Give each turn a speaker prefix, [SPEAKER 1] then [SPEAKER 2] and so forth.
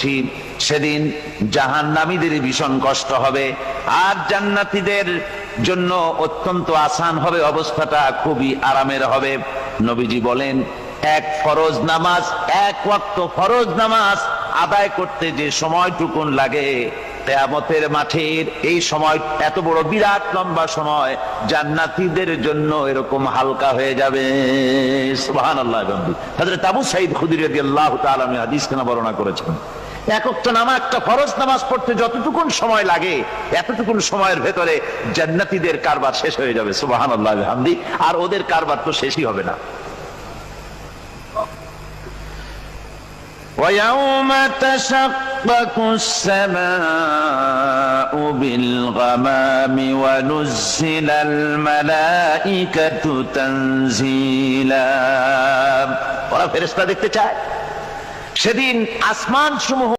[SPEAKER 1] করছি, সেদিন জাহান্নামীদের ভীষণ কষ্ট হবে, আর জান্নাতীদের জন্য অত্যন্ত আসান হবে, অবস্থাটা খুবই আরামের হবে। নবীজি বলেন, এক ফরজ নামাজ, এক ওয়াক্ত ফরজ নামাজ আদায় করতে যে সময়টুকুন লাগে, কিয়ামতের মাঠের এই সময় এত বড় বিরাট লম্বা সময় জান্নাতীদের জন্য এরকম হালকা হয়ে যাবে। সুবহানাল্লাহ। হযরত আবু সাঈদ খুদরী রাদিয়াল্লাহু তাআলা হাদিস কেন বর্ণনা করেছেন, এক ওয়াক্ত নামাজ, একটা ফরজ নামাজ পড়তে যতটুকুন সময় লাগে, এতটুকুন সময়ের ভেতরে জান্নাতীদের কারবার শেষ হয়ে যাবে। সুবহানাল্লাহ বিহামদি। আর ওদের কারবার তো শেষই হবে না। وَيَوْمَ تَشَقَّقُ السَّمَاءُ بِالْغَمَامِ وَنُزِّلَ الْمَلَائِكَةُ تَنزِيلًا। ওরা ফেরেশতা দেখতে চায়। সেদিন আসমান সমূহ